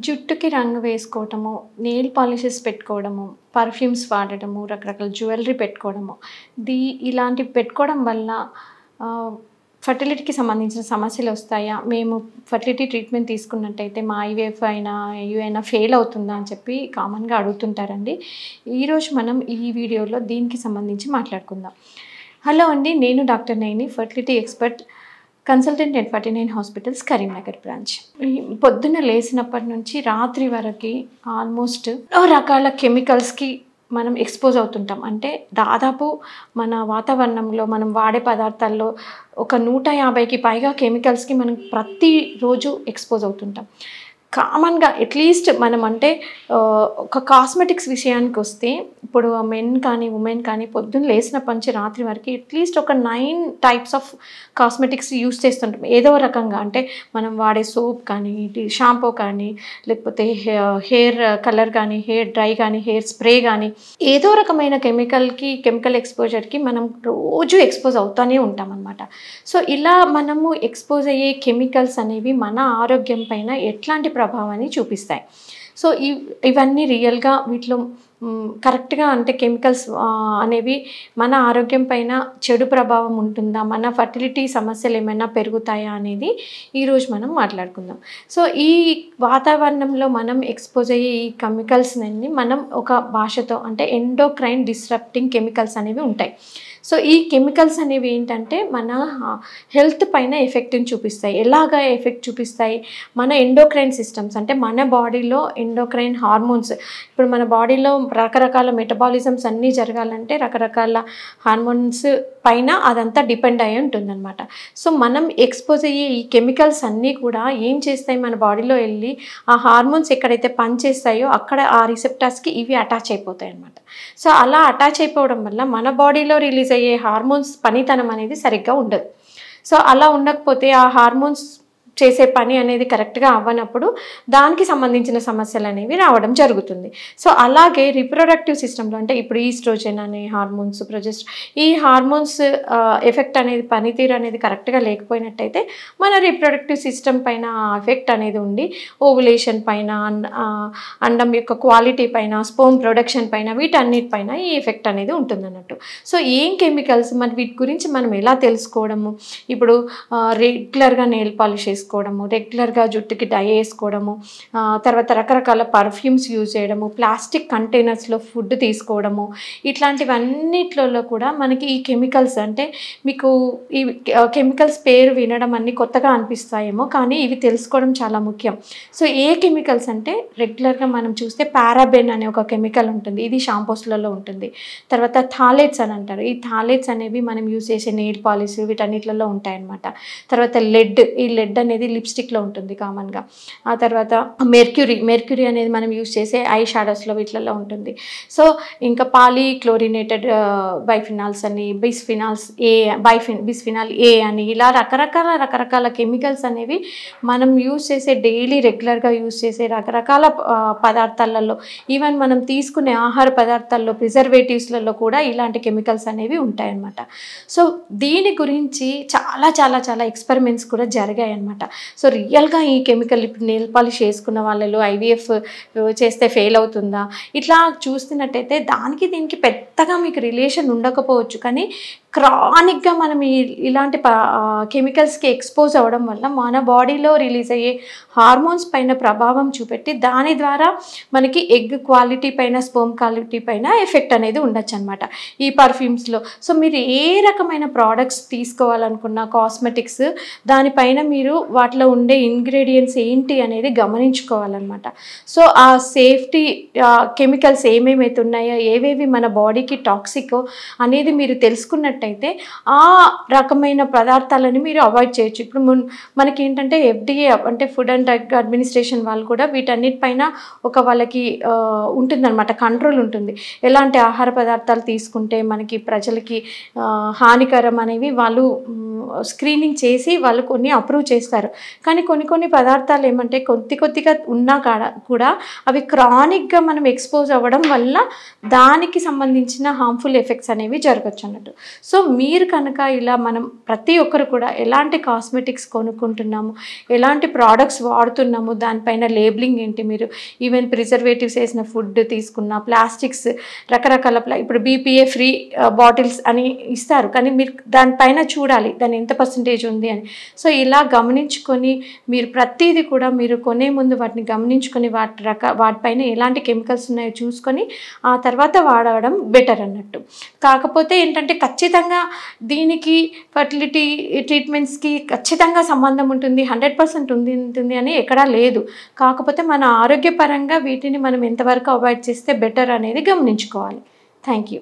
జుట్టుకి రంగు వేసుకోవటము, nail polishes పెట్టుకోవడము, పర్ఫ్యూమ్స్ వాడటము, రకరకాల జ్యువెలరీ పెట్టుకోవడము. ఇలాంటివి పెట్టుకోవడం వల్ల ఫర్టిలిటీకి సంబంధించిన సమస్యలొస్తాయా? మేము ఫర్టిలిటీ ట్రీట్మెంట్ తీసుకున్నట్టయితే మా ఐవీఎఫ్ అయినా, ఐయుఐ అయినా ఫెయిల్ అవుతుందా అని చెప్పి కామన్‌గా అడుగుతుంటారండి. ఈరోజు మనం ఈ వీడియోలో దీనికి సంబంధించి మాట్లాడుకుందాం. హలో అండి. నేను doctor Nayani, fertility expert, consultant at 49 hospitals, Karimnagar branch. పొద్దున్న లేసినప్పటి నుంచి రాత్రి వరకి ఆల్మోస్ట్ ఎన్నో రకాల కెమికల్స్‌కి మనం ఎక్స్‌పోజ్ అవుతుంటాం. అంటే దాదాపు మన వాతావరణంలో మనం వాడే పదార్థాల్లో ఒక 150కి పైగా కెమికల్స్‌కి మనం ప్రతిరోజు ఎక్స్‌పోజ్ అవుతుంటాం. కామన్‌గా అట్‌లీస్ట్ మనం అంటే ఒక కాస్మెటిక్స్ విషయానికొస్తే ఇప్పుడు మెన్ కానీ, ఉమెన్ కానీ పొద్దున్న లేసినప్పటి నుంచి రాత్రి వరకు అట్‌లీస్ట్ ఒక 9 టైప్స్ ఆఫ్ కాస్మెటిక్స్ యూజ్ చేస్తుంటాం. ఏదో రకంగా అంటే మనం వాడే సోప్ కానీ, షాంపూ కానీ, లేకపోతే హెయిర్ కలర్ కానీ, హెయిర్ డ్రై కానీ, హెయిర్ స్ప్రే కానీ, ఏదో రకమైన కెమికల్ ఎక్స్‌పోజర్‌కి మనం రోజు ఎక్స్‌పోజ్ అవుతూనే ఉంటామన్నమాట. సో, ఇలా మనము ఎక్స్‌పోజ్ అయ్యే కెమికల్స్ అనేవి మన ఆరోగ్యం పైన ఎట్లాంటి ప్రభావాన్ని చూపిస్తాయి. సో, ఇవన్నీ రియల్‌గా వీటిలో కరెక్ట్‌గా అంటే కెమికల్స్ అనేవి మన ఆరోగ్యం పైన చెడు ప్రభావం ఉంటుందా? మన ఫర్టిలిటీ సమస్యలు ఏమైనా పెరుగుతాయా? అనేది ఈరోజు మనం మాట్లాడుకుందాం. సో, ఈ వాతావరణంలో మనం ఎక్స్‌పోజ్ అయ్యే ఈ కెమికల్స్‌ని మనం ఒక భాషతో అంటే ఎండోక్రైన్ డిస్రప్టింగ్ కెమికల్స్ అనేవి ఉంటాయి. సో, ఈ కెమికల్స్ అనేవి ఏంటంటే మన హెల్త్ పైన ఎఫెక్ట్‌ని చూపిస్తాయి. ఎలాగా ఎఫెక్ట్ చూపిస్తాయి? మన ఎండోక్రైన్ సిస్టమ్స్ అంటే మన బాడీలో ఎండోక్రైన్ హార్మోన్స్, ఇప్పుడు మన బాడీలో రకరకాల మెటబాలిజమ్స్ అన్నీ జరగాలంటే రకరకాల హార్మోన్స్ పైన అదంతా డిపెండ్ అయ్యి ఉంటుందన్నమాట. సో, మనం ఎక్స్‌పోజ్ అయ్యే ఈ కెమికల్స్ అన్నీ కూడా ఏం చేస్తాయి, మన బాడీలో వెళ్ళి ఆ హార్మోన్స్ ఎక్కడైతే పనిచేస్తాయో అక్కడ ఆ రిసెప్టార్స్‌కి ఇవి అటాచ్ అయిపోతాయి అన్నమాట. సో, అలా అటాచ్ అయిపోవడం వల్ల మన బాడీలో రిలీజ్ అయ్యే హార్మోన్స్ పనితనం అనేది సరిగ్గా ఉండదు. సో, అలా ఉండకపోతే ఆ హార్మోన్స్ చేసే పని అనేది కరెక్ట్‌గా అవ్వనప్పుడు దానికి సంబంధించిన సమస్యలు అనేవి రావడం జరుగుతుంది. సో, అలాగే రిప్రొడక్టివ్ సిస్టమ్‌లో అంటే ఇప్పుడు ఈస్ట్రోజన్ అనే హార్మోన్స్, ఈ హార్మోన్స్ ఎఫెక్ట్ అనేది, పనితీరు అనేది కరెక్ట్‌గా లేకపోయినట్టయితే మన రిప్రొడక్టివ్ సిస్టమ్ పైన ఎఫెక్ట్ అనేది ఉండి ఓవులేషన్ పైన, అండం యొక్క క్వాలిటీ పైన, స్పెర్మ్ ప్రొడక్షన్ పైన, వీటన్నిటిపైన ఈ ఎఫెక్ట్ అనేది ఉంటుందన్నట్టు. సో, ఏం కెమికల్స్ మరి వీటి గురించి మనం ఎలా తెలుసుకోవడము? ఇప్పుడు రెగ్యులర్‌గా నెయిల్ పాలిష్ చేసుకోవడము, రెగ్యులర్‌గా జుట్టుకి డై వేసుకోవడము, తర్వాత రకరకాల పర్ఫ్యూమ్స్ యూజ్ చేయడము, ప్లాస్టిక్ కంటైనర్స్‌లో ఫుడ్ తీసుకోవడము, ఇట్లాంటివన్నిట్లలో కూడా మనకి ఈ కెమికల్స్ అంటే మీకు ఈ కెమికల్స్ పేరు వినడం అన్నీ కొత్తగా అనిపిస్తాయేమో, కానీ ఇవి తెలుసుకోవడం చాలా ముఖ్యం. సో, ఏ కెమికల్స్ అంటే రెగ్యులర్‌గా మనం చూస్తే పారాబెన్ అనే ఒక కెమికల్ ఉంటుంది. ఇది షాంపూస్‌లలో ఉంటుంది. తర్వాత థాలేట్స్ అని అంటారు. ఈ థాలేట్స్ అనేవి మనం యూజ్ చేసే నెయిల్ పాలిష్ వీటన్నిట్లలో ఉంటాయన్నమాట. తర్వాత ఈ లెడ్ అనేది లిప్స్టిక్‌లో ఉంటుంది కామన్‌గా. ఆ తర్వాత మెర్క్యూరీ అనేది మనం యూజ్ చేసే ఐ షాడోస్‌లో వీటిలలో ఉంటుంది. సో, ఇంకా పాలీక్లోరినేటెడ్ బైఫినాల్స్ అని, బిస్ఫినాల్ ఏ అని, ఇలా రకరకాల కెమికల్స్ అనేవి మనం యూజ్ చేసే రెగ్యులర్‌గా యూజ్ చేసే రకరకాల పదార్థాలలో, ఈవెన్ మనం తీసుకునే ఆహార పదార్థాల్లో, ప్రిజర్వేటివ్స్‌లలో కూడా ఇలాంటి కెమికల్స్ అనేవి ఉంటాయన్నమాట. సో, దీని గురించి చాలా ఎక్స్‌పెరిమెంట్స్ కూడా జరిగాయన్నమాట. సో, రియల్‌గా ఈ కెమికల్ ఇప్పుడు నెయిల్ పాలిష్ చేసుకున్న వాళ్ళలో ఐవీఎఫ్ చేస్తే ఫెయిల్ అవుతుందా? ఇట్లా చూస్తున్నట్టయితే దానికి దీనికి పెద్దగా మీకు రిలేషన్ ఉండకపోవచ్చు, కానీ క్రానిక్‌గా మనం ఇలాంటి కెమికల్స్‌కి ఎక్స్‌పోజ్ అవ్వడం వల్ల మన బాడీలో రిలీజ్ అయ్యే హార్మోన్స్ పైన ప్రభావం చూపెట్టి దాని ద్వారా మనకి ఎగ్ క్వాలిటీ పైన, స్పెర్మ్ క్వాలిటీ పైన ఎఫెక్ట్ అనేది ఉండొచ్చన్నమాట ఈ పర్ఫ్యూమ్స్‌లో. సో, మీరు ఏ రకమైన ప్రోడక్ట్స్ తీసుకోవాలనుకున్న కాస్మెటిక్స్, దానిపైన మీరు వాటిలో ఉండే ఇంగ్రీడియంట్స్ ఏంటి అనేది గమనించుకోవాలన్నమాట. సో, ఆ సేఫ్టీ కెమికల్స్ ఏమేమైతే ఉన్నాయో, ఏవేవి మన బాడీకి టాక్సికో అనేది మీరు తెలుసుకున్నట్టయితే ఆ రకమైన పదార్థాలని మీరు అవాయిడ్ చేయొచ్చు. ఇప్పుడు మనకి ఏంటంటే ఎఫ్‌డీఏ అంటే ఫుడ్ అండ్ డ్రగ్ అడ్మినిస్ట్రేషన్ వాళ్ళు కూడా వీటన్నిటిపైన వాళ్ళకి ఉంటుందన్నమాట, కంట్రోల్ ఉంటుంది. ఎలాంటి ఆహార పదార్థాలు తీసుకుంటే మనకి ప్రజలకి హానికరం అనేవి వాళ్ళు స్క్రీనింగ్ చేసి వాళ్ళు కొన్ని అప్రూవ్ చేస్తారు. కానీ కొన్ని పదార్థాలు ఏమంటే కొద్దిగా ఉన్నా కూడా అవి క్రానిక్‌గా మనం ఎక్స్‌పోజ్ అవ్వడం వల్ల దానికి సంబంధించిన హార్మ్‌ఫుల్ ఎఫెక్ట్స్ అనేవి జరగొచ్చు అన్నట్టు. సో మీరు కనుక ఇలా మనం ప్రతి ఒక్కరు కూడా ఎలాంటి కాస్మెటిక్స్ కొనుక్కుంటున్నాము, ఎలాంటి ప్రోడక్ట్స్ వాడుతున్నాము, దానిపైన లేబులింగ్ ఏంటి, మీరు ఈవెన్ ప్రిజర్వేటివ్స్ వేసిన ఫుడ్ తీసుకున్న, ప్లాస్టిక్స్ రకరకాల ఇప్పుడు బీపీఏ ఫ్రీ బాటిల్స్ అని ఇస్తారు, కానీ మీరు దానిపైన చూడాలి దాని ఎంత పర్సంటేజ్ ఉంది అని. సో ఇలా గమనించుకొని మీరు ప్రతిదీ కూడా మీరు కొనే ముందు వాటిని గమనించుకొని వాటిపైన ఎలాంటి కెమికల్స్ ఉన్నాయో చూసుకొని ఆ తర్వాత వాడడం బెటర్ అన్నట్టు. కాకపోతే ఏంటంటే ఖచ్చితంగా దీనికి ఫర్టిలిటీ ట్రీట్మెంట్స్కి ఖచ్చితంగా సంబంధం ఉంటుంది, 100% ఉంటుంది అని ఎక్కడా లేదు. కాకపోతే మన ఆరోగ్యపరంగా వీటిని మనం ఎంతవరకు అవాయిడ్ చేస్తే బెటర్ అనేది గమనించుకోవాలి. Thank you.